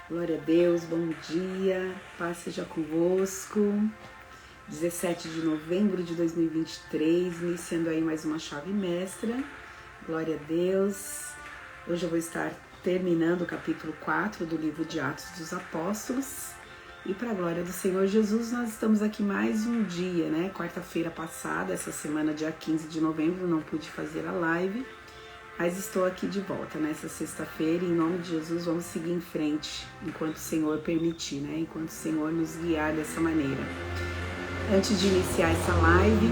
Glória a Deus, bom dia, paz seja convosco. 17 de novembro de 2023, iniciando aí mais uma chave mestra. Glória a Deus. Hoje eu vou estar terminando o capítulo 4 do livro de Atos dos Apóstolos. E para a glória do Senhor Jesus, nós estamos aqui mais um dia, né? Quarta-feira passada, essa semana, dia 15 de novembro, não pude fazer a live. Mas estou aqui de volta nessa sexta-feira e em nome de Jesus vamos seguir em frente enquanto o Senhor permitir, né? Enquanto o Senhor nos guiar dessa maneira. Antes de iniciar essa live,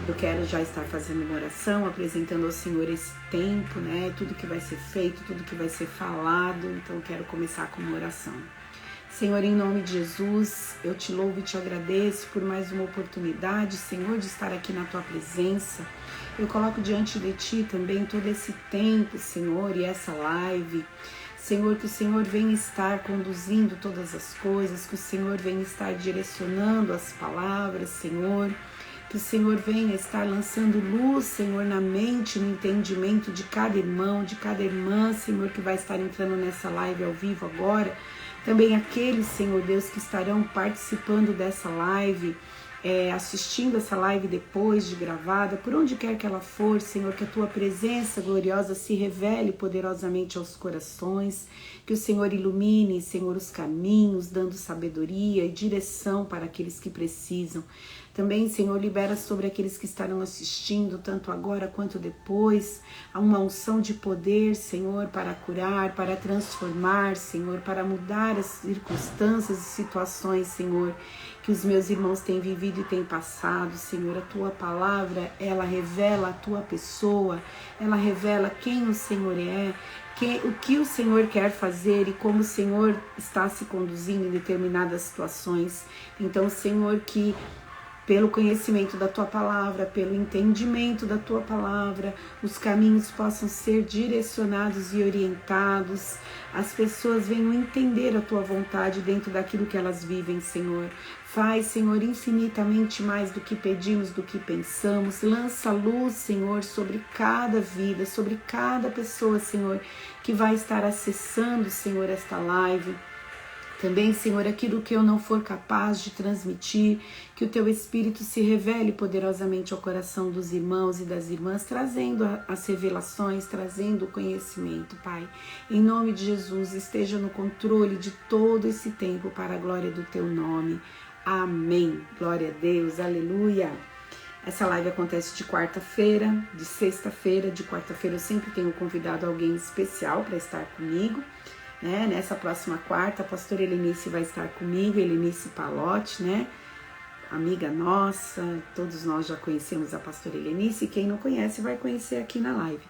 eu quero já estar fazendo uma oração, apresentando ao Senhor esse tempo, né? Tudo que vai ser feito, tudo que vai ser falado. Então eu quero começar com uma oração. Senhor, em nome de Jesus, eu te louvo e te agradeço por mais uma oportunidade, Senhor, de estar aqui na tua presença. Eu coloco diante de ti também todo esse tempo, Senhor, e essa live. Senhor, que o Senhor venha estar conduzindo todas as coisas, que o Senhor venha estar direcionando as palavras, Senhor. Que o Senhor venha estar lançando luz, Senhor, na mente, no entendimento de cada irmão, de cada irmã, Senhor, que vai estar entrando nessa live ao vivo agora. Também aqueles, Senhor Deus, que estarão participando dessa live, assistindo essa live depois de gravada, por onde quer que ela for, Senhor, que a tua presença gloriosa se revele poderosamente aos corações, que o Senhor ilumine, Senhor, os caminhos, dando sabedoria e direção para aqueles que precisam. Também, Senhor, libera sobre aqueles que estarão assistindo, tanto agora quanto depois, uma unção de poder, Senhor, para curar, para transformar, Senhor, para mudar as circunstâncias e situações, Senhor, que os meus irmãos têm vivido e têm passado, Senhor. A tua palavra, ela revela a tua pessoa, ela revela quem o Senhor é, o que o Senhor quer fazer e como o Senhor está se conduzindo em determinadas situações. Então, Senhor, que pelo conhecimento da tua palavra, pelo entendimento da tua palavra, os caminhos possam ser direcionados e orientados, as pessoas venham entender a tua vontade dentro daquilo que elas vivem, Senhor. Faz, Senhor, infinitamente mais do que pedimos, do que pensamos. Lança luz, Senhor, sobre cada vida, sobre cada pessoa, Senhor, que vai estar acessando, Senhor, esta live. Também, Senhor, aquilo que eu não for capaz de transmitir, que o Teu Espírito se revele poderosamente ao coração dos irmãos e das irmãs, trazendo as revelações, trazendo o conhecimento, Pai. Em nome de Jesus, esteja no controle de todo esse tempo para a glória do Teu nome. Amém. Glória a Deus, aleluia. Essa live acontece de quarta-feira, de sexta-feira, de quarta-feira eu sempre tenho convidado alguém especial para estar comigo. Nessa próxima quarta, a pastora Helenice vai estar comigo, Helenice Palotti, né? Amiga nossa, todos nós já conhecemos a pastora Helenice, e quem não conhece vai conhecer aqui na live.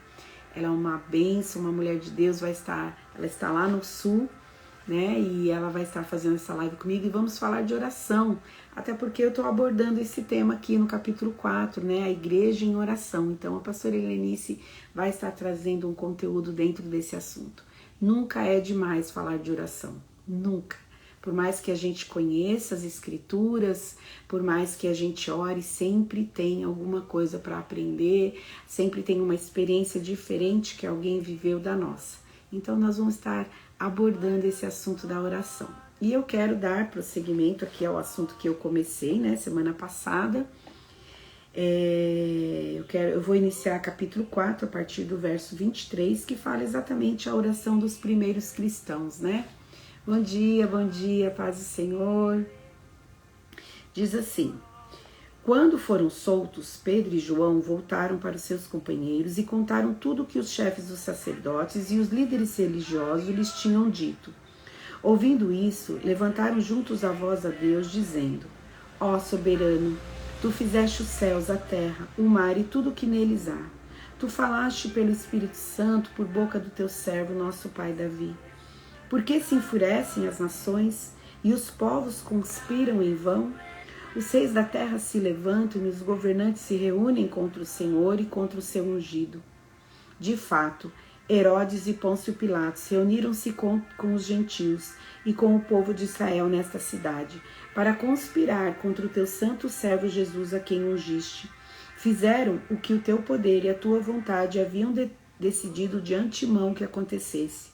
Ela é uma bênção, uma mulher de Deus, ela está lá no sul, né? E ela vai estar fazendo essa live comigo e vamos falar de oração, até porque eu estou abordando esse tema aqui no capítulo 4, né? A igreja em oração. Então a pastora Helenice vai estar trazendo um conteúdo dentro desse assunto. Nunca é demais falar de oração, nunca. Por mais que a gente conheça as escrituras, por mais que a gente ore, sempre tem alguma coisa para aprender, sempre tem uma experiência diferente que alguém viveu da nossa. Então nós vamos estar abordando esse assunto da oração. E eu quero dar prosseguimento aqui ao assunto que eu comecei, né, semana passada. Eu vou iniciar capítulo 4 a partir do verso 23, que fala exatamente a oração dos primeiros cristãos, né? Bom dia, paz do Senhor. Diz assim: quando foram soltos, Pedro e João voltaram para os seus companheiros e contaram tudo o que os chefes dos sacerdotes e os líderes religiosos lhes tinham dito. Ouvindo isso, levantaram juntos a voz a Deus, dizendo: ó soberano, Tu fizeste os céus, a terra, o mar e tudo o que neles há. Tu falaste pelo Espírito Santo por boca do teu servo, nosso pai Davi. Por que se enfurecem as nações e os povos conspiram em vão? Os reis da terra se levantam e os governantes se reúnem contra o Senhor e contra o seu ungido. De fato, Herodes e Pôncio Pilatos reuniram-se com os gentios e com o povo de Israel nesta cidade, para conspirar contra o teu santo servo Jesus, a quem ungiste. Fizeram o que o teu poder e a tua vontade haviam decidido de antemão que acontecesse.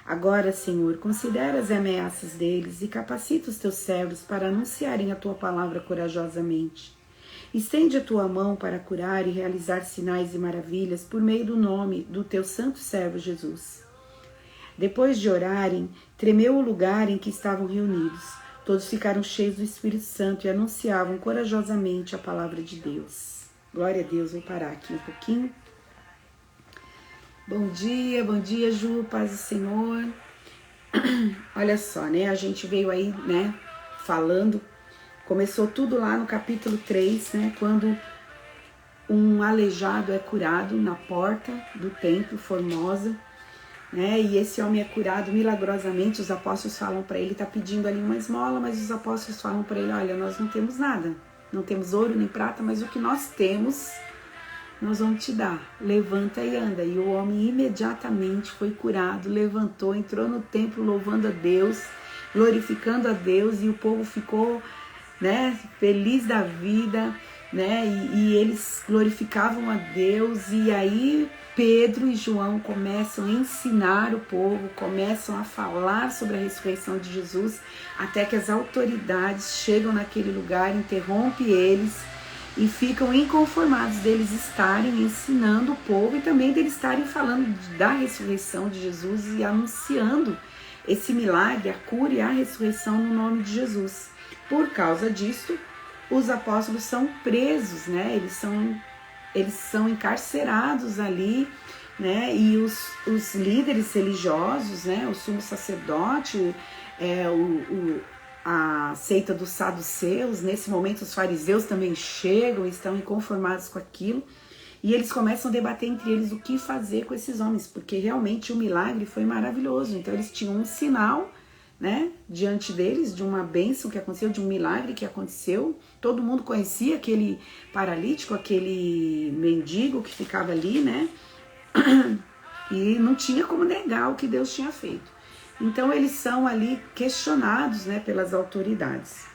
Agora, Senhor, considera as ameaças deles e capacita os teus servos para anunciarem a tua palavra corajosamente. Estende a tua mão para curar e realizar sinais e maravilhas por meio do nome do teu santo servo Jesus. Depois de orarem, tremeu o lugar em que estavam reunidos. Todos ficaram cheios do Espírito Santo e anunciavam corajosamente a palavra de Deus. Glória a Deus, vou parar aqui um pouquinho. Bom dia, Ju, paz do Senhor. Olha só, né, a gente veio aí, né, falando, começou tudo lá no capítulo 3, né, quando um aleijado é curado na porta do templo, Formosa, né, e esse homem é curado milagrosamente. Os apóstolos falam para ele, tá pedindo ali uma esmola, mas os apóstolos falam para ele, olha, nós não temos nada, não temos ouro nem prata, mas o que nós temos, nós vamos te dar, levanta e anda. E o homem imediatamente foi curado, levantou, entrou no templo louvando a Deus, glorificando a Deus, e o povo ficou, né, feliz da vida, né, e eles glorificavam a Deus. E aí Pedro e João começam a ensinar o povo, começam a falar sobre a ressurreição de Jesus, até que as autoridades chegam naquele lugar, interrompem eles e ficam inconformados deles estarem ensinando o povo e também deles estarem falando da ressurreição de Jesus e anunciando esse milagre, a cura e a ressurreição no nome de Jesus. Por causa disso, os apóstolos são presos, né? Eles são encarcerados ali, né? E os líderes religiosos, né? O sumo sacerdote, a seita dos saduceus, nesse momento os fariseus também chegam e estão inconformados com aquilo, e eles começam a debater entre eles o que fazer com esses homens, porque realmente o milagre foi maravilhoso. Então eles tinham um sinal, né, diante deles, de uma bênção que aconteceu, de um milagre que aconteceu. Todo mundo conhecia aquele paralítico, aquele mendigo que ficava ali, né, e não tinha como negar o que Deus tinha feito. Então eles são ali questionados, né, pelas autoridades.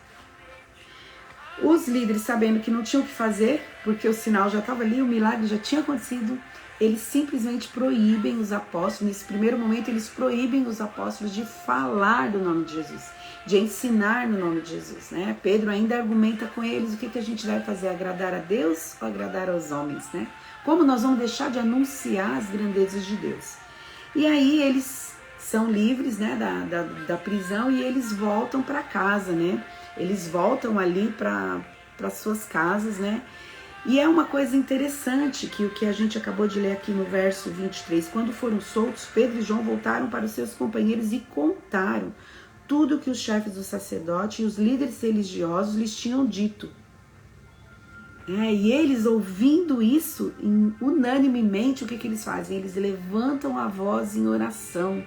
Os líderes, sabendo que não tinham o que fazer, porque o sinal já estava ali, o milagre já tinha acontecido, eles simplesmente proíbem os apóstolos. Nesse primeiro momento eles proíbem os apóstolos de falar do nome de Jesus, de ensinar no nome de Jesus, né? Pedro ainda argumenta com eles o que a gente deve fazer, agradar a Deus ou agradar aos homens, né? Como nós vamos deixar de anunciar as grandezas de Deus? E aí eles são livres, né, da prisão, e eles voltam para casa, né? Eles voltam ali para suas casas, né? E é uma coisa interessante que o que a gente acabou de ler aqui no verso 23, quando foram soltos, Pedro e João voltaram para os seus companheiros e contaram tudo que os chefes do sacerdote e os líderes religiosos lhes tinham dito. E eles, ouvindo isso, unanimemente, o que eles fazem? Eles levantam a voz em oração.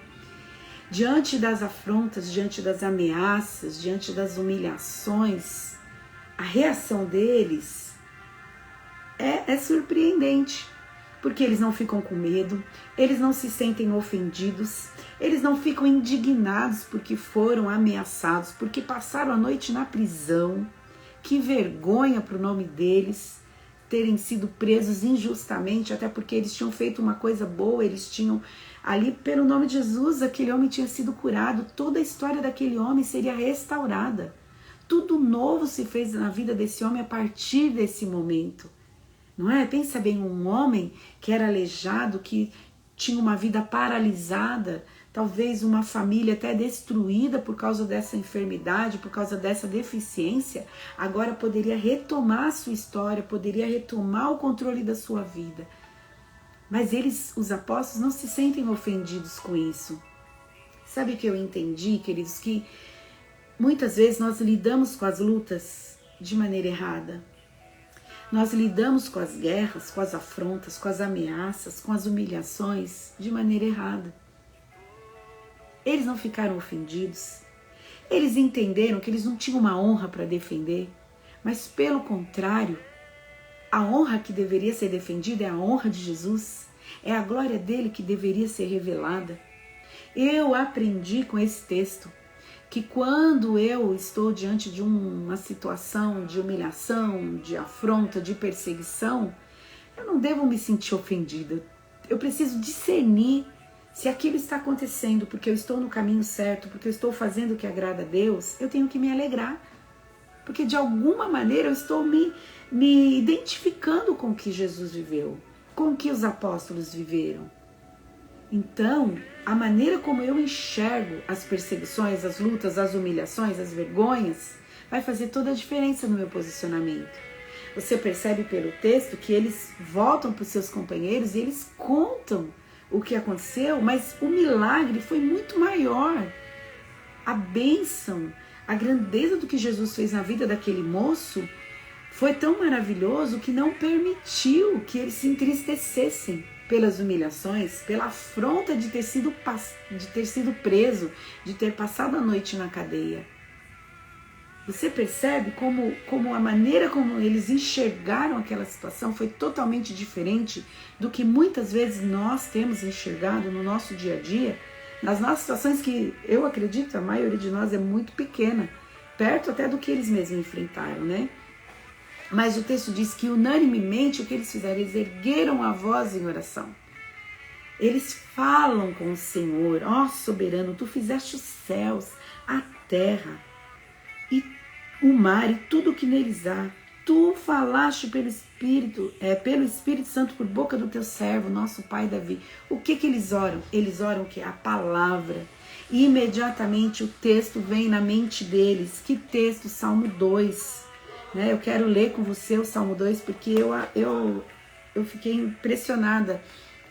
Diante das afrontas, diante das ameaças, diante das humilhações, a reação deles é surpreendente, porque eles não ficam com medo, eles não se sentem ofendidos, eles não ficam indignados porque foram ameaçados, porque passaram a noite na prisão. Que vergonha para o nome deles terem sido presos injustamente, até porque eles tinham feito uma coisa boa, eles tinham ali, pelo nome de Jesus, aquele homem tinha sido curado, toda a história daquele homem seria restaurada. Tudo novo se fez na vida desse homem a partir desse momento. Não é? Pensa bem, um homem que era aleijado, que tinha uma vida paralisada, talvez uma família até destruída por causa dessa enfermidade, por causa dessa deficiência, agora poderia retomar a sua história, poderia retomar o controle da sua vida. Mas eles, os apóstolos, não se sentem ofendidos com isso. Sabe o que eu entendi, queridos? Que muitas vezes nós lidamos com as lutas de maneira errada. Nós lidamos com as guerras, com as afrontas, com as ameaças, com as humilhações de maneira errada. Eles não ficaram ofendidos. Eles entenderam que eles não tinham uma honra para defender, mas pelo contrário, a honra que deveria ser defendida é a honra de Jesus, é a glória dele que deveria ser revelada. Eu aprendi com esse texto que quando eu estou diante de uma situação de humilhação, de afronta, de perseguição, eu não devo me sentir ofendida. Eu preciso discernir Se aquilo está acontecendo porque eu estou no caminho certo, porque eu estou fazendo o que agrada a Deus, eu tenho que me alegrar. Porque de alguma maneira eu estou me identificando com o que Jesus viveu, com o que os apóstolos viveram. Então, a maneira como eu enxergo as perseguições, as lutas, as humilhações, as vergonhas, vai fazer toda a diferença no meu posicionamento. Você percebe pelo texto que eles voltam para os seus companheiros e eles contam o que aconteceu, mas o milagre foi muito maior. A bênção, a grandeza do que Jesus fez na vida daquele moço foi tão maravilhoso que não permitiu que eles se entristecessem pelas humilhações, pela afronta de ter sido preso, de ter passado a noite na cadeia. Você percebe como a maneira como eles enxergaram aquela situação foi totalmente diferente do que muitas vezes nós temos enxergado no nosso dia a dia, nas nossas situações que eu acredito a maioria de nós é muito pequena, perto até do que eles mesmos enfrentaram, né? Mas o texto diz que unanimemente o que eles fizeram, eles ergueram a voz em oração. Eles falam com o Senhor, ó soberano, tu fizeste os céus, a terra e o mar e tudo o que neles há. Tu falaste pelo Espírito Santo por boca do teu servo, nosso pai Davi. O que eles oram? Eles oram o que? A palavra. E imediatamente o texto vem na mente deles. Que texto? Salmo 2. Né? Eu quero ler com você o Salmo 2 porque eu fiquei impressionada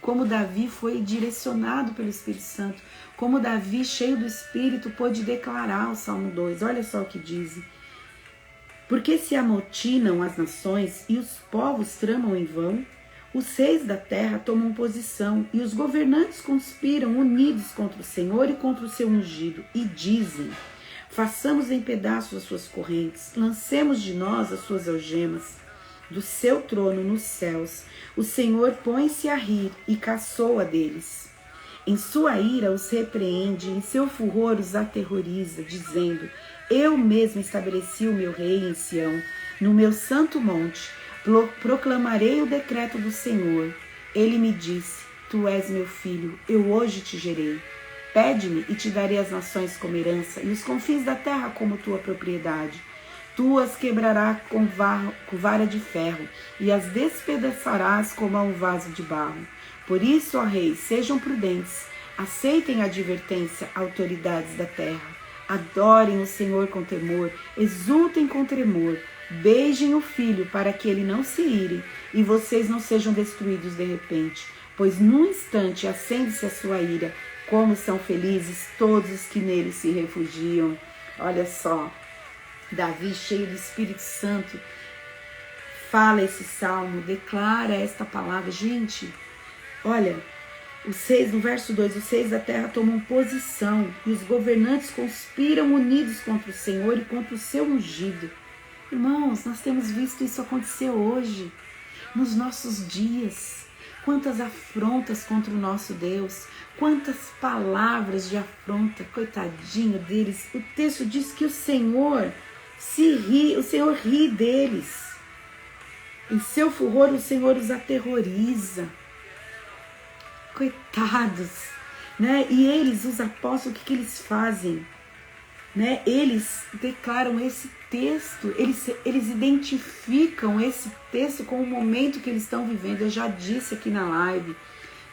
como Davi foi direcionado pelo Espírito Santo, como Davi, cheio do Espírito, pôde declarar o Salmo 2. Olha só o que diz. Porque se amotinam as nações e os povos tramam em vão, os reis da terra tomam posição e os governantes conspiram unidos contra o Senhor e contra o seu ungido e dizem: façamos em pedaços as suas correntes, lancemos de nós as suas algemas. Do seu trono nos céus, o Senhor põe-se a rir e caçoa deles. Em sua ira os repreende, em seu furor os aterroriza, dizendo: eu mesmo estabeleci o meu rei em Sião, no meu santo monte, proclamarei o decreto do Senhor. Ele me disse: tu és meu filho, eu hoje te gerei. Pede-me e te darei as nações como herança e os confins da terra como tua propriedade. Tu as quebrarás com vara de ferro e as despedaçarás como a um vaso de barro. Por isso, ó reis, sejam prudentes, aceitem a advertência, autoridades da terra. Adorem o Senhor com temor, exultem com tremor, beijem o Filho para que ele não se ire e vocês não sejam destruídos de repente, pois num instante acende-se a sua ira. Como são felizes todos os que nele se refugiam. Olha só, Davi, cheio do Espírito Santo, fala esse salmo, declara esta palavra. Gente, olha, no verso 2, os reis da terra tomam posição e os governantes conspiram unidos contra o Senhor e contra o seu ungido. Irmãos, nós temos visto isso acontecer hoje, nos nossos dias. Quantas afrontas contra o nosso Deus, quantas palavras de afronta, coitadinho deles. O texto diz que o Senhor ri deles. Em seu furor o Senhor os aterroriza. Coitados, né? E eles, os apóstolos, o que eles fazem? Né? Eles declaram esse texto, eles identificam esse texto com o momento que eles estão vivendo. Eu já disse aqui na live,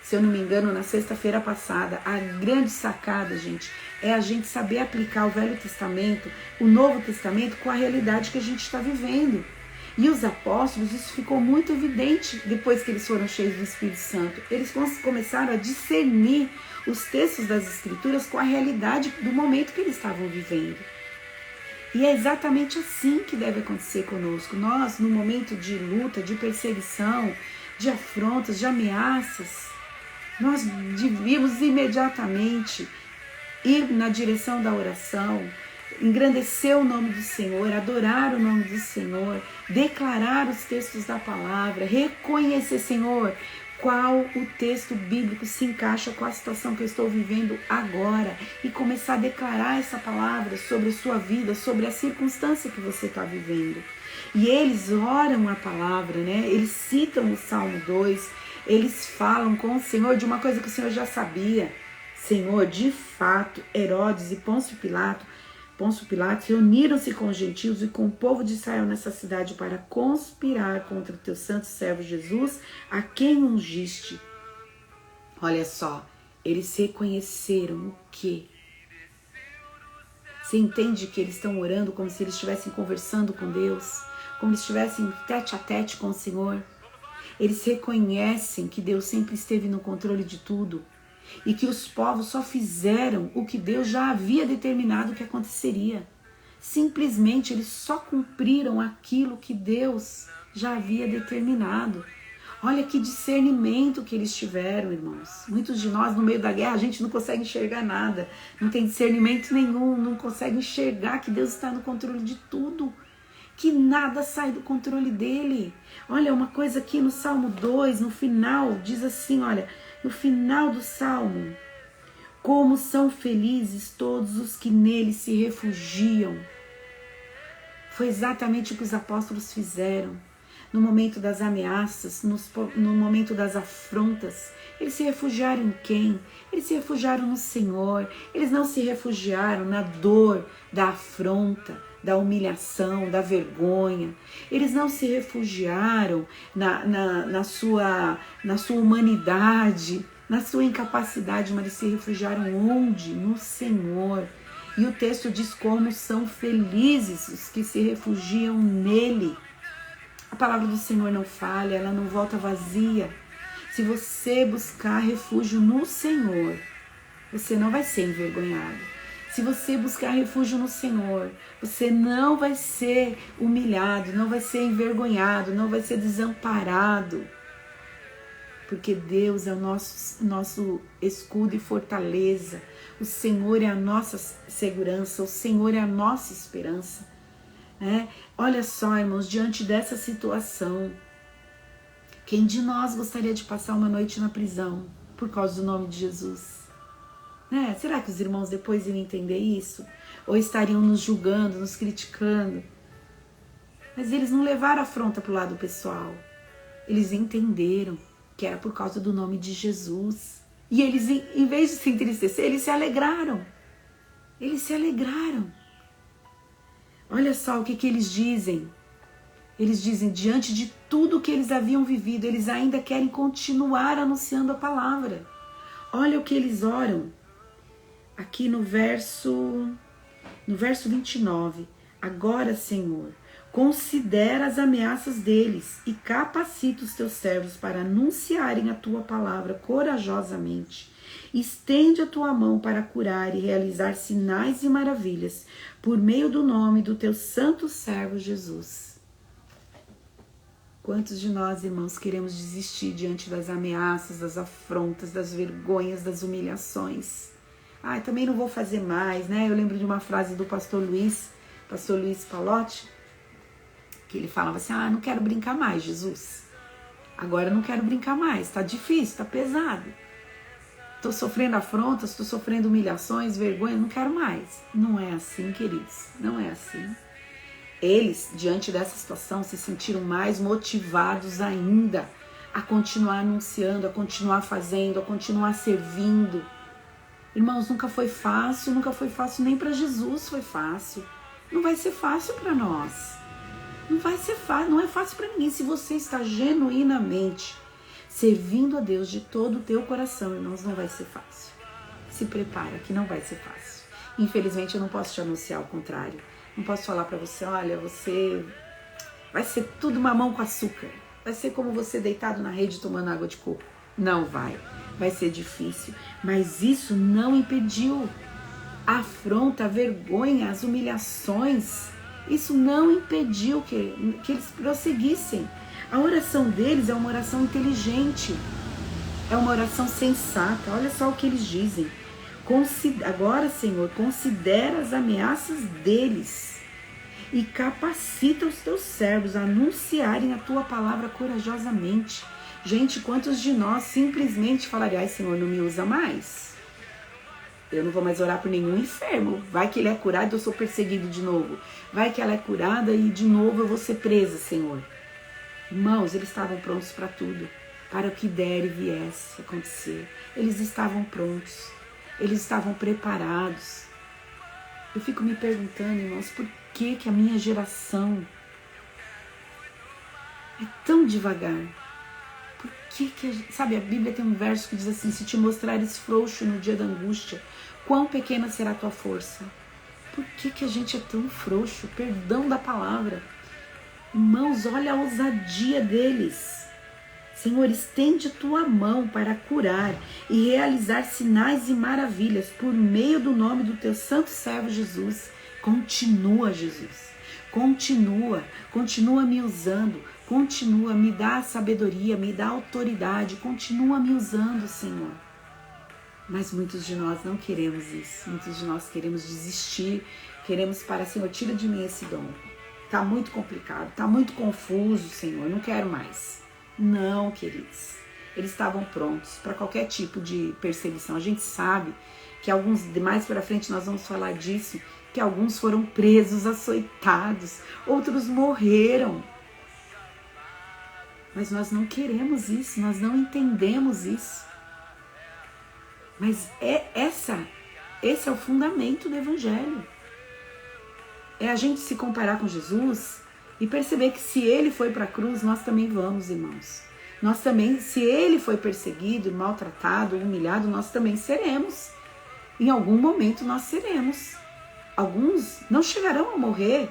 se eu não me engano, na sexta-feira passada, a grande sacada, gente, é a gente saber aplicar o Velho Testamento, o Novo Testamento, com a realidade que a gente está vivendo. E os apóstolos, isso ficou muito evidente depois que eles foram cheios do Espírito Santo. Eles começaram a discernir os textos das Escrituras com a realidade do momento que eles estavam vivendo. E é exatamente assim que deve acontecer conosco. Nós, no momento de luta, de perseguição, de afrontas, de ameaças, nós devíamos imediatamente ir na direção da oração, engrandecer o nome do Senhor, adorar o nome do Senhor, declarar os textos da palavra, reconhecer, Senhor, qual o texto bíblico se encaixa com a situação que eu estou vivendo agora e começar a declarar essa palavra sobre a sua vida, sobre a circunstância que você está vivendo. E eles oram a palavra, né? Eles citam o Salmo 2, eles falam com o Senhor de uma coisa que o Senhor já sabia. Senhor, de fato, Herodes e Pôncio Pilato reuniram-se com os gentios e com o povo de Israel nessa cidade para conspirar contra o teu santo servo Jesus, a quem ungiste. Olha só, eles reconheceram o quê? Você entende que eles estão orando como se eles estivessem conversando com Deus, como se estivessem tete a tete com o Senhor? Eles reconhecem que Deus sempre esteve no controle de tudo e que os povos só fizeram o que Deus já havia determinado que aconteceria. Simplesmente eles só cumpriram aquilo que Deus já havia determinado. Olha que discernimento que eles tiveram, irmãos. Muitos de nós, no meio da guerra, a gente não consegue enxergar nada. Não tem discernimento nenhum, não consegue enxergar que Deus está no controle de tudo. Que nada sai do controle dele. Olha, uma coisa aqui no Salmo 2, no final, diz assim, olha, no final do Salmo: como são felizes todos os que nele se refugiam. Foi exatamente o que os apóstolos fizeram. No momento das ameaças, no momento das afrontas, eles se refugiaram em quem? Eles se refugiaram no Senhor. Eles não se refugiaram na dor da afronta, da humilhação, da vergonha. Eles não se refugiaram na sua humanidade, na sua incapacidade, mas eles se refugiaram onde? No Senhor. E o texto diz como são felizes os que se refugiam nele. A palavra do Senhor não falha, ela não volta vazia. Se você buscar refúgio no Senhor, você não vai ser envergonhado. Se você buscar refúgio no Senhor, você não vai ser humilhado, não vai ser envergonhado, não vai ser desamparado. Porque Deus é o nosso escudo e fortaleza. O Senhor é a nossa segurança, o Senhor é a nossa esperança. Olha só, irmãos, diante dessa situação, quem de nós gostaria de passar uma noite na prisão por causa do nome de Jesus? Será que os irmãos depois iam entender isso? Ou estariam nos julgando, nos criticando? Mas eles não levaram a afronta para o lado pessoal. Eles entenderam que era por causa do nome de Jesus. E eles, em vez de se entristecer, eles se alegraram. Eles se alegraram. Olha só o que eles dizem. Eles dizem, diante de tudo que eles haviam vivido, eles ainda querem continuar anunciando a palavra. Olha o que eles oram. Aqui no verso 29. Agora, Senhor, considera as ameaças deles e capacita os teus servos para anunciarem a tua palavra corajosamente. Estende a tua mão para curar e realizar sinais e maravilhas por meio do nome do teu santo servo Jesus. Quantos de nós, irmãos, queremos desistir diante das ameaças, das afrontas, das vergonhas, das humilhações? Também não vou fazer mais, Eu lembro de uma frase do pastor Luiz Palotti, que ele falava assim, não quero brincar mais, Jesus. Agora eu não quero brincar mais, tá difícil, tá pesado. Estou sofrendo afrontas, estou sofrendo humilhações, vergonha, não quero mais. Não é assim, queridos, não é assim. Eles, diante dessa situação, se sentiram mais motivados ainda a continuar anunciando, a continuar fazendo, a continuar servindo. Irmãos, nunca foi fácil nem para Jesus foi fácil. Não vai ser fácil para nós. Não vai ser fácil, não é fácil para ninguém. Se você está genuinamente servindo a Deus de todo o teu coração, irmãos, não vai ser fácil. Se prepara que não vai ser fácil. Infelizmente eu não posso te anunciar o contrário. Não posso falar para você, olha, você vai ser tudo mamão com açúcar. Vai ser como você deitado na rede tomando água de coco. Não vai. Vai ser difícil. Mas isso não impediu a afronta, a vergonha, as humilhações. Isso não impediu que eles prosseguissem. A oração deles é uma oração inteligente, é uma oração sensata. Olha só o que eles dizem. Agora, Senhor, considera as ameaças deles e capacita os teus servos a anunciarem a tua palavra corajosamente. Gente, quantos de nós simplesmente falariam, Senhor, não me usa mais? Eu não vou mais orar por nenhum enfermo. Vai que ele é curado e eu sou perseguido de novo. Vai que ela é curada e de novo eu vou ser presa, Senhor. Irmãos, eles estavam prontos para tudo, para o que der e viesse acontecer. Eles estavam prontos. Eles estavam preparados. Eu fico me perguntando, irmãos, por que a minha geração é tão devagar? Por que sabe, a Bíblia tem um verso que diz assim: se te mostrares frouxo no dia da angústia, quão pequena será a tua força? Por que a gente é tão frouxo? Perdão da palavra. Irmãos, olha a ousadia deles. Senhor, estende tua mão para curar e realizar sinais e maravilhas por meio do nome do teu santo servo Jesus. Continua, Jesus. Continua me usando. Continua, me dá sabedoria, me dá autoridade. Continua me usando, Senhor. Mas muitos de nós não queremos isso. Muitos de nós queremos desistir. Queremos parar, Senhor, tira de mim esse dom. Tá muito complicado, tá muito confuso, Senhor. Não quero mais. Não, queridos, eles estavam prontos para qualquer tipo de perseguição. A gente sabe que alguns, mais para frente nós vamos falar disso, que alguns foram presos, açoitados, outros morreram. Mas nós não queremos isso, nós não entendemos isso. Mas esse é o fundamento do Evangelho. É a gente se comparar com Jesus e perceber que se ele foi para a cruz, nós também vamos, irmãos. Nós também, se ele foi perseguido, maltratado, humilhado, nós também seremos. Em algum momento nós seremos. Alguns não chegarão a morrer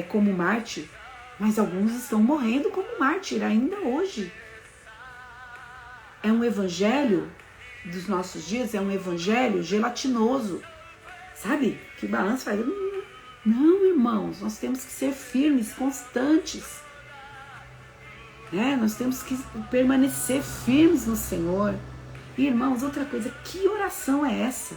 como mártir, mas alguns estão morrendo como mártir ainda hoje. É um evangelho dos nossos dias, é um evangelho gelatinoso. Sabe? Que balança faz... Não, irmãos, nós temos que ser firmes, constantes. Nós temos que permanecer firmes no Senhor. E, irmãos, outra coisa, que oração é essa?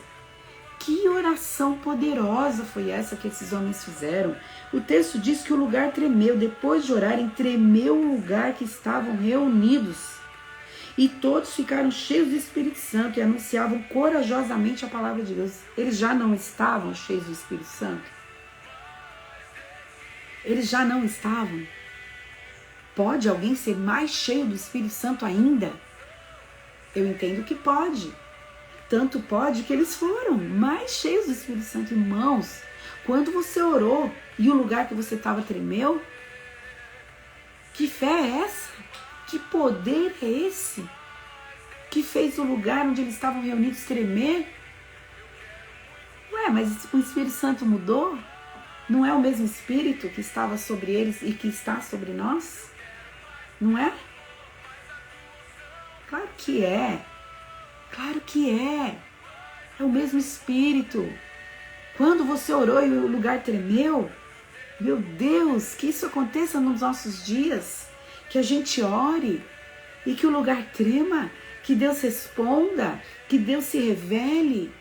Que oração poderosa foi essa que esses homens fizeram? O texto diz que o lugar tremeu. Depois de orarem, tremeu o lugar que estavam reunidos. E todos ficaram cheios do Espírito Santo e anunciavam corajosamente a palavra de Deus. Eles já não estavam cheios do Espírito Santo? Eles já não estavam? Pode alguém ser mais cheio do Espírito Santo ainda? Eu entendo que pode. Tanto pode que eles foram mais cheios do Espírito Santo. Irmãos, quando você orou e o lugar que você estava tremeu, que fé é essa? Que poder é esse? Que fez o lugar onde eles estavam reunidos tremer? Ué, mas o Espírito Santo mudou? Não é o mesmo Espírito que estava sobre eles e que está sobre nós? Não é? Claro que é. Claro que é. É o mesmo Espírito. Quando você orou e o lugar tremeu, meu Deus, que isso aconteça nos nossos dias. Que a gente ore e que o lugar trema, que Deus responda, que Deus se revele.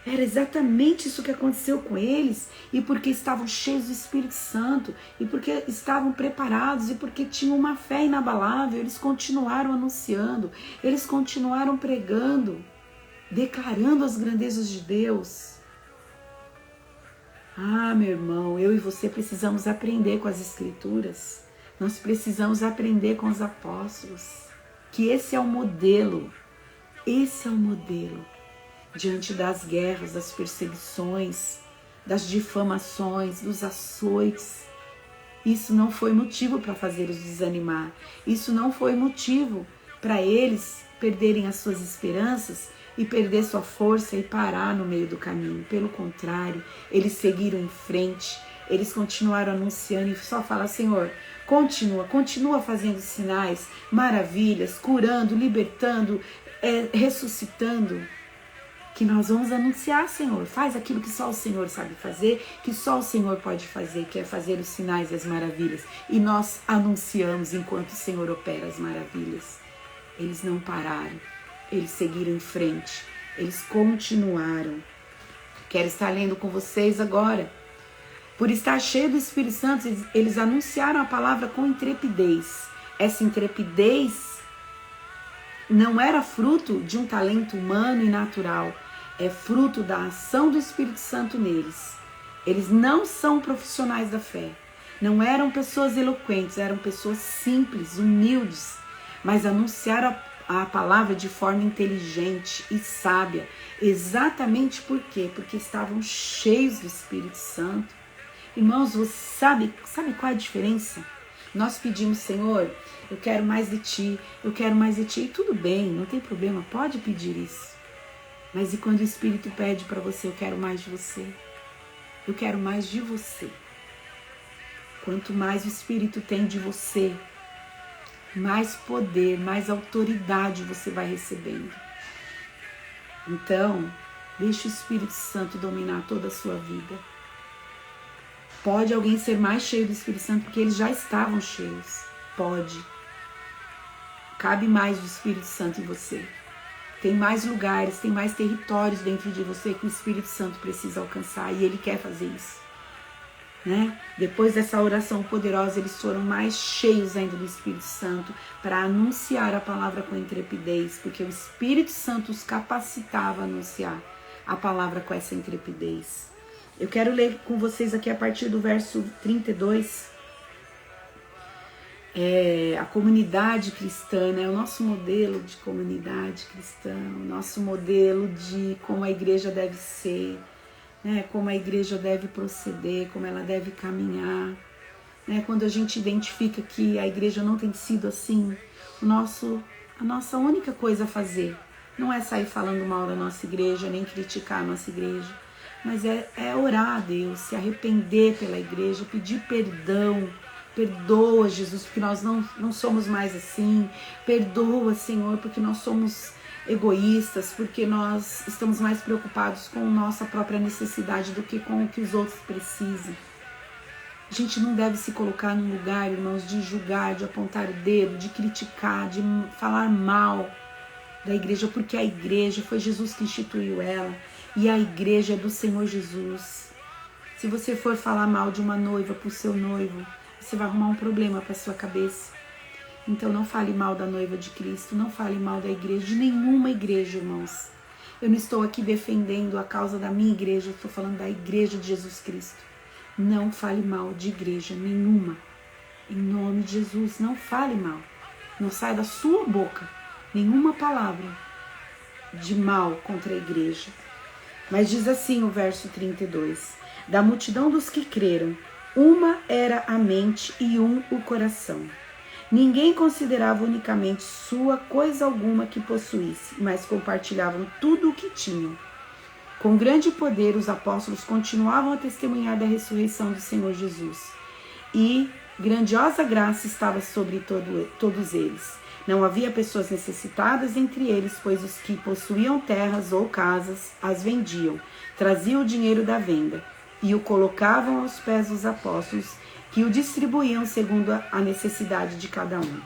Era exatamente isso que aconteceu com eles, e porque estavam cheios do Espírito Santo, e porque estavam preparados, e porque tinham uma fé inabalável, eles continuaram anunciando, eles continuaram pregando, declarando as grandezas de Deus. Ah, meu irmão, eu e você precisamos aprender com as Escrituras, nós precisamos aprender com os apóstolos, que esse é o modelo, diante das guerras, das perseguições, das difamações, dos açoites. Isso não foi motivo para fazê-los desanimar. Isso não foi motivo para eles perderem as suas esperanças e perder sua força e parar no meio do caminho. Pelo contrário, eles seguiram em frente. Eles continuaram anunciando e só falaram: Senhor, continua fazendo sinais, maravilhas, curando, libertando, ressuscitando. Que nós vamos anunciar, Senhor. Faz aquilo que só o Senhor sabe fazer, que só o Senhor pode fazer, que é fazer os sinais e as maravilhas. E nós anunciamos enquanto o Senhor opera as maravilhas. Eles não pararam, eles seguiram em frente, eles continuaram. Quero estar lendo com vocês agora. Por estar cheio do Espírito Santo, eles anunciaram a palavra com intrepidez. Essa intrepidez não era fruto de um talento humano e natural, é fruto da ação do Espírito Santo neles. Eles não são profissionais da fé, não eram pessoas eloquentes, eram pessoas simples, humildes, mas anunciaram a palavra de forma inteligente e sábia. Exatamente por quê? Porque estavam cheios do Espírito Santo. Irmãos, você sabe qual é a diferença? Nós pedimos, Senhor, eu quero mais de Ti, eu quero mais de Ti. E tudo bem, não tem problema, pode pedir isso. Mas e quando o Espírito pede para você, eu quero mais de você? Eu quero mais de você. Quanto mais o Espírito tem de você, mais poder, mais autoridade você vai recebendo. Então, deixe o Espírito Santo dominar toda a sua vida. Pode alguém ser mais cheio do Espírito Santo porque eles já estavam cheios? Pode. Cabe mais do Espírito Santo em você. Tem mais lugares, tem mais territórios dentro de você que o Espírito Santo precisa alcançar e Ele quer fazer isso. Né? Depois dessa oração poderosa, eles foram mais cheios ainda do Espírito Santo para anunciar a palavra com intrepidez, porque o Espírito Santo os capacitava a anunciar a palavra com essa intrepidez. Eu quero ler com vocês aqui a partir do verso 32. A comunidade cristã, né? O nosso modelo de comunidade cristã, o nosso modelo de como a igreja deve ser, né? Como a igreja deve proceder, como ela deve caminhar. Né? Quando a gente identifica que a igreja não tem sido assim, a nossa única coisa a fazer não é sair falando mal da nossa igreja, nem criticar a nossa igreja, mas é orar a Deus, se arrepender pela igreja, pedir perdão. Perdoa, Jesus, porque nós não somos mais assim. Perdoa, Senhor, porque nós somos egoístas, porque nós estamos mais preocupados com nossa própria necessidade do que com o que os outros precisam. A gente não deve se colocar num lugar, irmãos, de julgar, de apontar o dedo, de criticar, de falar mal da igreja, porque a igreja foi Jesus que instituiu ela e a igreja é do Senhor Jesus. Se você for falar mal de uma noiva para o seu noivo, você vai arrumar um problema para sua cabeça. Então não fale mal da noiva de Cristo, não fale mal da igreja, de nenhuma igreja, irmãos. Eu não estou aqui defendendo a causa da minha igreja, eu estou falando da igreja de Jesus Cristo. Não fale mal de igreja nenhuma. Em nome de Jesus, não fale mal. Não saia da sua boca nenhuma palavra de mal contra a igreja. Mas diz assim o verso 32. Da multidão dos que creram, uma era a mente e um o coração. Ninguém considerava unicamente sua coisa alguma que possuísse, mas compartilhavam tudo o que tinham. Com grande poder, os apóstolos continuavam a testemunhar da ressurreição do Senhor Jesus. E grandiosa graça estava sobre todos eles. Não havia pessoas necessitadas entre eles, pois os que possuíam terras ou casas as vendiam, traziam o dinheiro da venda e o colocavam aos pés dos apóstolos, que o distribuíam segundo a necessidade de cada um.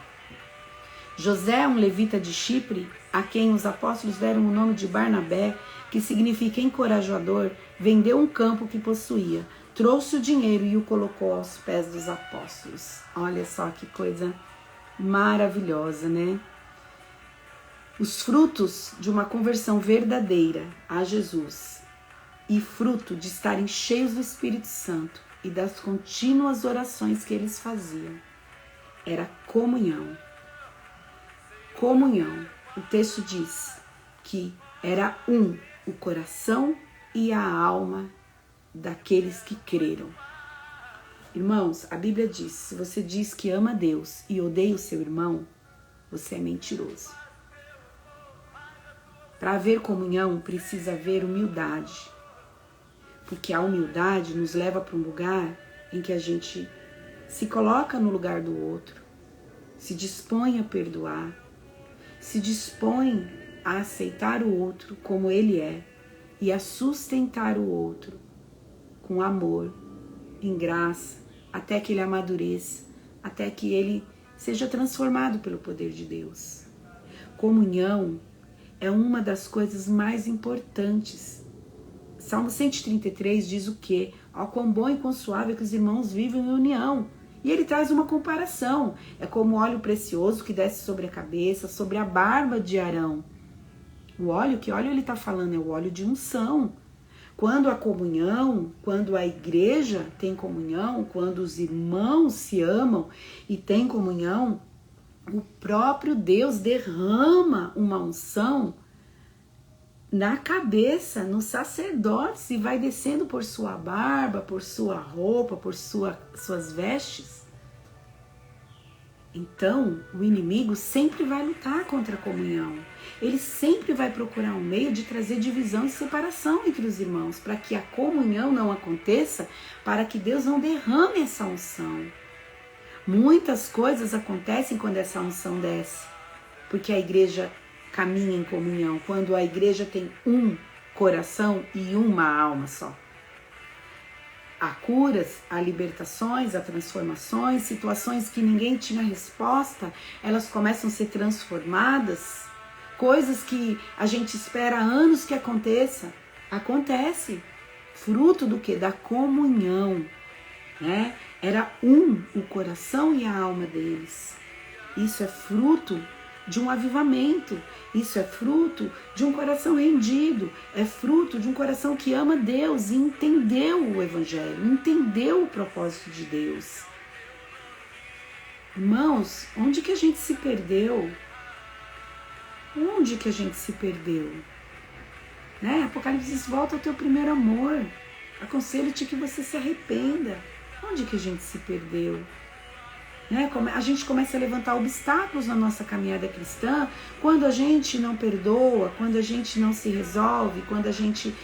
José, um levita de Chipre, a quem os apóstolos deram o nome de Barnabé, que significa encorajador, vendeu um campo que possuía, trouxe o dinheiro e o colocou aos pés dos apóstolos. Olha só que coisa maravilhosa, né? Os frutos de uma conversão verdadeira a Jesus e fruto de estarem cheios do Espírito Santo e das contínuas orações que eles faziam era comunhão. Comunhão. O texto diz que era o coração e a alma daqueles que creram. Irmãos, a Bíblia diz, se você diz que ama Deus e odeia o seu irmão, você é mentiroso. Para haver comunhão, precisa haver humildade. Porque a humildade nos leva para um lugar em que a gente se coloca no lugar do outro, se dispõe a perdoar, se dispõe a aceitar o outro como ele é e a sustentar o outro com amor, em graça, até que ele amadureça, até que ele seja transformado pelo poder de Deus. Comunhão é uma das coisas mais importantes. Salmo 133 diz o quê? Ó, quão bom e quão suave é que os irmãos vivem em união. E ele traz uma comparação. É como óleo precioso que desce sobre a cabeça, sobre a barba de Arão. O óleo, que óleo ele está falando? É o óleo de unção. Quando a comunhão, quando a igreja tem comunhão, quando os irmãos se amam e têm comunhão, o próprio Deus derrama uma unção na cabeça, no sacerdote, e vai descendo por sua barba, por sua roupa, por suas vestes. Então, o inimigo sempre vai lutar contra a comunhão. Ele sempre vai procurar um meio de trazer divisão e separação entre os irmãos, para que a comunhão não aconteça, para que Deus não derrame essa unção. Muitas coisas acontecem quando essa unção desce, porque a igreja caminha em comunhão, quando a igreja tem um coração e uma alma só. Há curas, há libertações, há transformações, situações que ninguém tinha resposta, elas começam a ser transformadas, coisas que a gente espera há anos que aconteça, acontece, fruto do quê? Da comunhão, né? Era o coração e a alma deles. Isso é fruto de um avivamento, isso é fruto de um coração rendido, é fruto de um coração que ama Deus e entendeu o Evangelho, entendeu o propósito de Deus. Irmãos, onde que a gente se perdeu? Onde que a gente se perdeu? Né? Apocalipse diz, volta ao teu primeiro amor, aconselho-te que você se arrependa. Onde que a gente se perdeu? Né? A gente começa a levantar obstáculos na nossa caminhada cristã quando a gente não perdoa, quando a gente não se resolve, quando a gente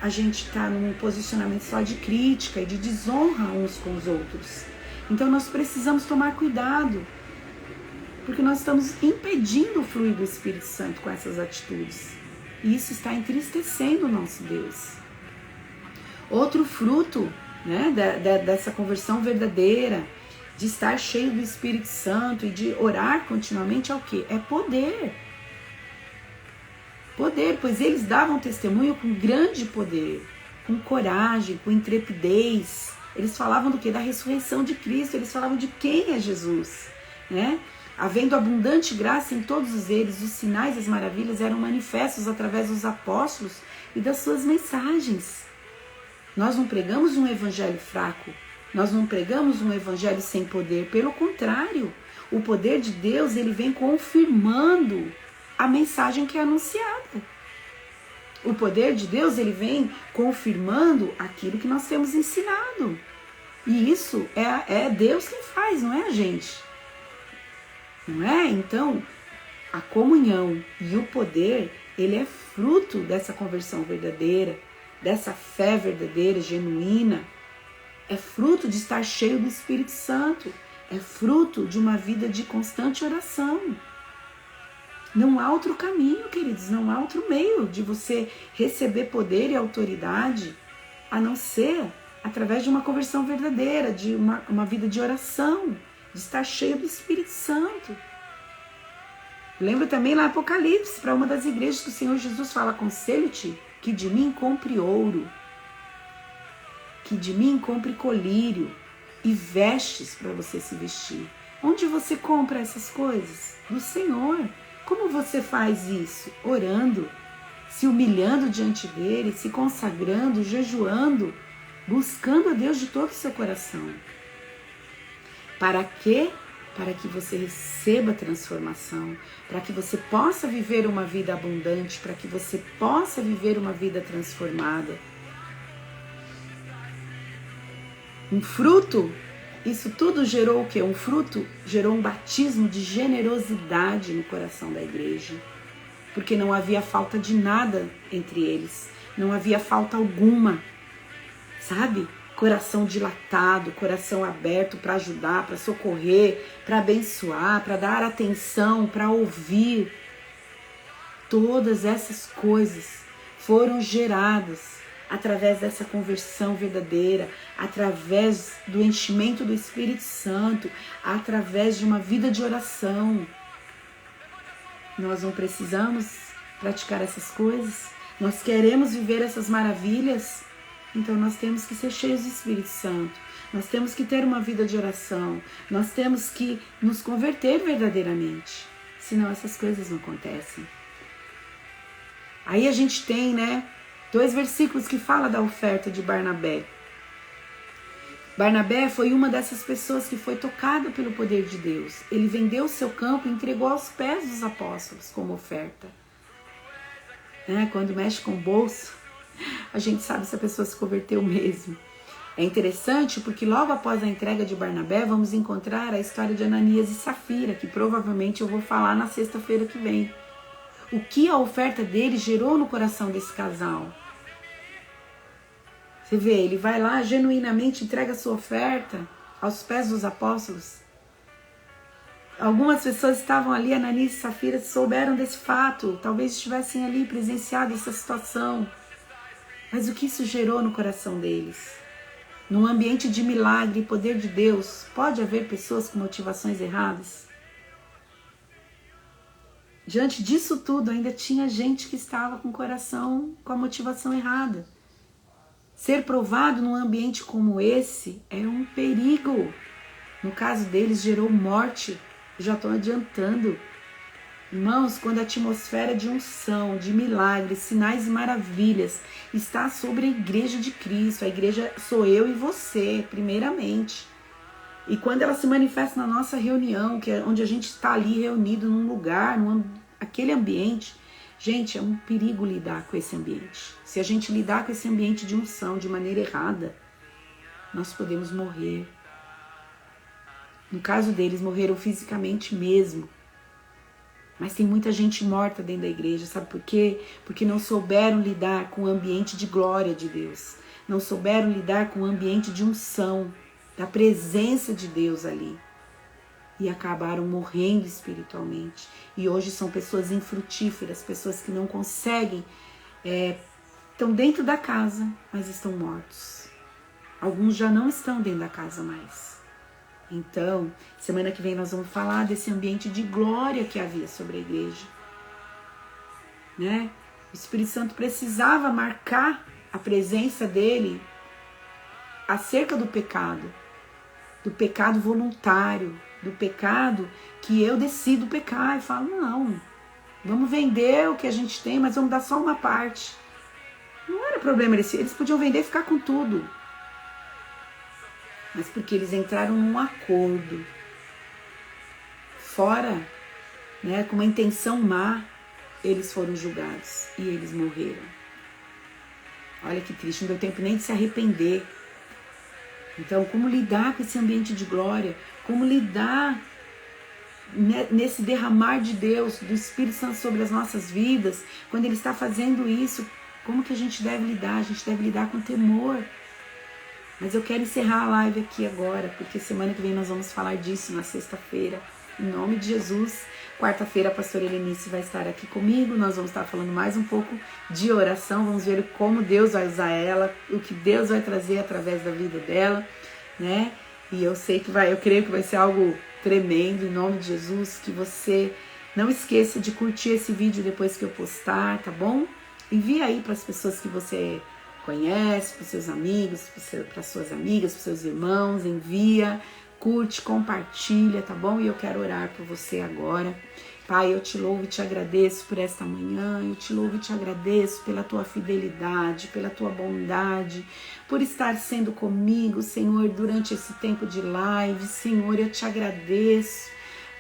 está num posicionamento só de crítica e de desonra uns com os outros. Então nós precisamos tomar cuidado, porque nós estamos impedindo o fluir do Espírito Santo com essas atitudes. E isso está entristecendo o nosso Deus. Outro fruto, né, dessa conversão verdadeira, de estar cheio do Espírito Santo e de orar continuamente é o quê? É poder. Poder, pois eles davam testemunho com grande poder, com coragem, com intrepidez. Eles falavam do quê? Da ressurreição de Cristo, eles falavam de quem é Jesus, né? Havendo abundante graça em todos eles, os sinais e as maravilhas eram manifestos através dos apóstolos e das suas mensagens. Nós não pregamos um evangelho fraco, nós não pregamos um evangelho sem poder, pelo contrário, o poder de Deus ele vem confirmando a mensagem que é anunciada. O poder de Deus ele vem confirmando aquilo que nós temos ensinado. E isso é Deus quem faz, não é a gente. Não é? Então, a comunhão e o poder, ele é fruto dessa conversão verdadeira, dessa fé verdadeira, genuína. É fruto de estar cheio do Espírito Santo. É fruto de uma vida de constante oração. Não há outro caminho, queridos, não há outro meio de você receber poder e autoridade a não ser através de uma conversão verdadeira, de uma vida de oração, de estar cheio do Espírito Santo. Lembro também lá Apocalipse, para uma das igrejas que o Senhor Jesus fala, aconselho-te que de mim compre ouro, que de mim compre colírio e vestes para você se vestir. Onde você compra essas coisas? Do Senhor. Como você faz isso? Orando, se humilhando diante dele, se consagrando, jejuando, buscando a Deus de todo o seu coração. Para quê? Para que você receba transformação, para que você possa viver uma vida abundante, para que você possa viver uma vida transformada. Um fruto, isso tudo gerou o quê? Um fruto gerou um batismo de generosidade no coração da igreja, porque não havia falta de nada entre eles, não havia falta alguma, sabe? Coração dilatado, coração aberto para ajudar, para socorrer, para abençoar, para dar atenção, para ouvir. Todas essas coisas foram geradas através dessa conversão verdadeira, através do enchimento do Espírito Santo, através de uma vida de oração. Nós não precisamos praticar essas coisas? Nós queremos viver essas maravilhas? Então nós temos que ser cheios do Espírito Santo, nós temos que ter uma vida de oração, nós temos que nos converter verdadeiramente, senão essas coisas não acontecem. Aí a gente tem, 2 versículos que falam da oferta de Barnabé. Barnabé foi uma dessas pessoas que foi tocada pelo poder de Deus. Ele vendeu o seu campo e entregou aos pés dos apóstolos como oferta. Quando mexe com o bolso, a gente sabe se a pessoa se converteu mesmo. É interessante porque logo após a entrega de Barnabé, vamos encontrar a história de Ananias e Safira, que provavelmente eu vou falar na sexta-feira que vem. O que a oferta dele gerou no coração desse casal? Você vê, ele vai lá, genuinamente entrega a sua oferta aos pés dos apóstolos. Algumas pessoas estavam ali, Ananias e Safira, souberam desse fato, talvez estivessem ali presenciado essa situação. Mas o que isso gerou no coração deles? Num ambiente de milagre e poder de Deus, pode haver pessoas com motivações erradas? Diante disso tudo, ainda tinha gente que estava com o coração com a motivação errada. Ser provado num ambiente como esse é um perigo. No caso deles, gerou morte. Já estou adiantando. Irmãos, quando a atmosfera de unção, de milagres, sinais e maravilhas está sobre a igreja de Cristo, a igreja sou eu e você, primeiramente. E quando ela se manifesta na nossa reunião, que é onde a gente está ali reunido num lugar, aquele ambiente, gente, é um perigo lidar com esse ambiente. Se a gente lidar com esse ambiente de unção de maneira errada, nós podemos morrer. No caso deles, morreram fisicamente mesmo. Mas tem muita gente morta dentro da igreja, sabe por quê? Porque não souberam lidar com o ambiente de glória de Deus. Não souberam lidar com o ambiente de unção, da presença de Deus ali. E acabaram morrendo espiritualmente. E hoje são pessoas infrutíferas, pessoas que não conseguem, estão dentro da casa, mas estão mortos. Alguns já não estão dentro da casa mais. Então, semana que vem nós vamos falar desse ambiente de glória que havia sobre a igreja. O Espírito Santo precisava marcar a presença dele acerca do pecado voluntário, do pecado que eu decido pecar e falo, não, vamos vender o que a gente tem, mas vamos dar só uma parte. Não era problema, eles podiam vender e ficar com tudo. Mas porque eles entraram num acordo fora, com uma intenção má, eles foram julgados e eles morreram. Olha que triste, não deu tempo nem de se arrepender. Então, como lidar com esse ambiente de glória? Como lidar nesse derramar de Deus, do Espírito Santo sobre as nossas vidas, quando Ele está fazendo isso? Como que a gente deve lidar? A gente deve lidar com temor. Mas eu quero encerrar a live aqui agora, porque semana que vem nós vamos falar disso na sexta-feira. Em nome de Jesus. Quarta-feira a pastora Helenice vai estar aqui comigo. Nós vamos estar falando mais um pouco de oração. Vamos ver como Deus vai usar ela, o que Deus vai trazer através da vida dela, E eu creio que vai ser algo tremendo, em nome de Jesus. Que você não esqueça de curtir esse vídeo depois que eu postar, tá bom? Envia aí para as pessoas que você conhece, para os seus amigos, para suas amigas, para os seus irmãos, envia, curte, compartilha, tá bom? E eu quero orar por você agora. Pai, eu te louvo e te agradeço por esta manhã, eu te louvo e te agradeço pela tua fidelidade, pela tua bondade, por estar sendo comigo, Senhor, durante esse tempo de live. Senhor, eu te agradeço,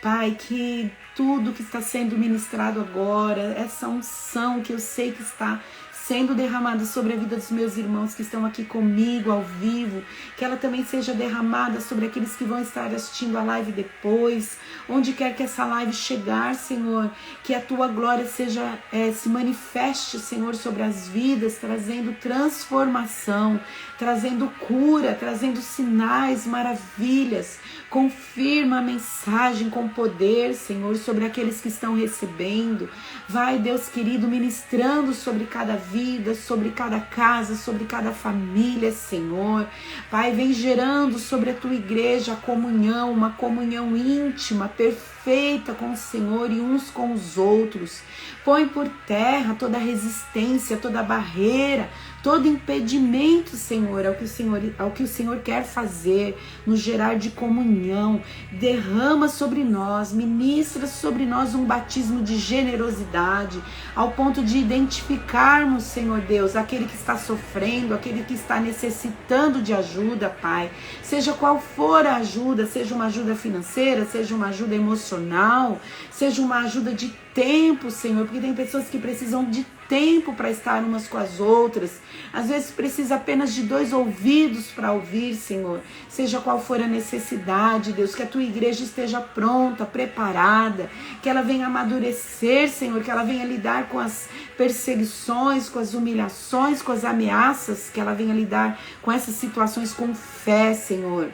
Pai, que tudo que está sendo ministrado agora, essa unção que eu sei que está sendo derramada sobre a vida dos meus irmãos que estão aqui comigo ao vivo, que ela também seja derramada sobre aqueles que vão estar assistindo a live depois, onde quer que essa live chegar, Senhor, que a tua glória seja, se manifeste, Senhor, sobre as vidas, trazendo transformação, trazendo cura, trazendo sinais, maravilhas. Confirma a mensagem com poder, Senhor, sobre aqueles que estão recebendo. Vai, Deus querido, ministrando sobre cada vida, sobre cada casa, sobre cada família, Senhor. Pai, vem gerando sobre a tua igreja a comunhão, uma comunhão íntima, perfeita com o Senhor e uns com os outros. Põe por terra toda resistência, toda barreira, todo impedimento, Senhor, ao que o Senhor quer fazer, nos gerar de comunhão. Derrama sobre nós, ministra sobre nós um batismo de generosidade, ao ponto de identificarmos, Senhor Deus, aquele que está sofrendo, aquele que está necessitando de ajuda, Pai. Seja qual for a ajuda, seja uma ajuda financeira, seja uma ajuda emocional, seja uma ajuda de tempo, Senhor, porque tem pessoas que precisam de tempo para estar umas com as outras. Às vezes precisa apenas de 2 ouvidos para ouvir, Senhor. Seja qual for a necessidade, Deus, que a tua igreja esteja pronta, preparada, que ela venha amadurecer, Senhor, que ela venha lidar com as perseguições, com as humilhações, com as ameaças, que ela venha lidar com essas situações com fé, Senhor.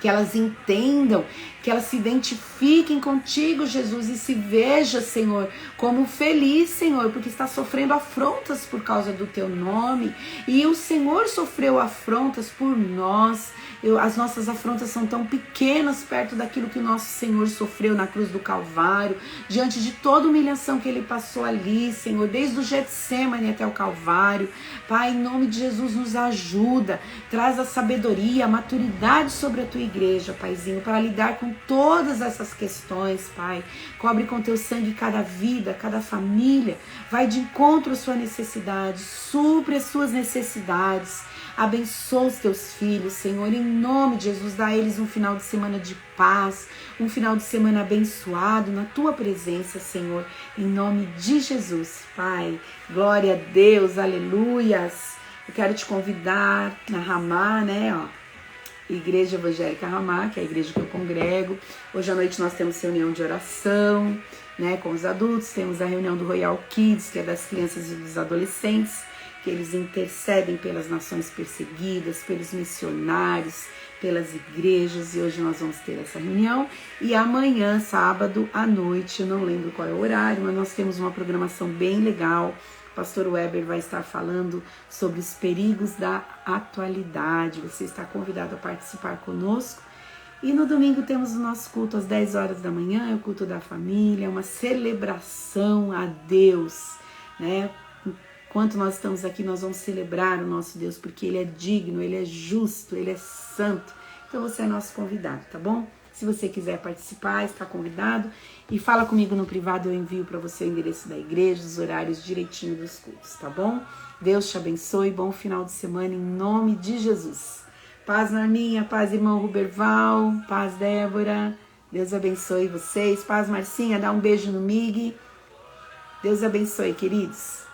Que elas entendam, que elas se identifiquem contigo, Jesus, e se veja, Senhor, como feliz, Senhor, porque está sofrendo afrontas por causa do teu nome, e o Senhor sofreu afrontas por nós. As nossas afrontas são tão pequenas perto daquilo que o nosso Senhor sofreu na cruz do Calvário, diante de toda humilhação que ele passou ali, Senhor, desde o Getsemane até o Calvário. Pai, em nome de Jesus, nos ajuda, traz a sabedoria, a maturidade sobre a tua igreja, Paizinho, para lidar com todas essas questões, Pai. Cobre com teu sangue cada vida, cada família, vai de encontro à sua necessidade, supre as suas necessidades. Abençoa os teus filhos, Senhor, em nome de Jesus, dá a eles um final de semana de paz, um final de semana abençoado na tua presença, Senhor, em nome de Jesus, Pai. Glória a Deus, aleluias. Eu quero te convidar na Ramá, né, Igreja Evangélica Ramá, que é a igreja que eu congrego. Hoje à noite nós temos reunião de oração, né, com os adultos, temos a reunião do Royal Kids, que é das crianças e dos adolescentes, que eles intercedem pelas nações perseguidas, pelos missionários, pelas igrejas, e hoje nós vamos ter essa reunião. E amanhã, sábado à noite, eu não lembro qual é o horário, mas nós temos uma programação bem legal. O pastor Weber vai estar falando sobre os perigos da atualidade. Você está convidado a participar conosco. E no domingo temos o nosso culto às 10 horas da manhã, é o culto da família, uma celebração a Deus, né? Enquanto nós estamos aqui, nós vamos celebrar o nosso Deus, porque Ele é digno, Ele é justo, Ele é santo. Então você é nosso convidado, tá bom? Se você quiser participar, está convidado. E fala comigo no privado, eu envio para você o endereço da igreja, os horários direitinho dos cultos, tá bom? Deus te abençoe, bom final de semana em nome de Jesus. Paz, Norminha, paz, irmão Ruberval, paz, Débora. Deus abençoe vocês. Paz, Marcinha, dá um beijo no Mig. Deus abençoe, queridos.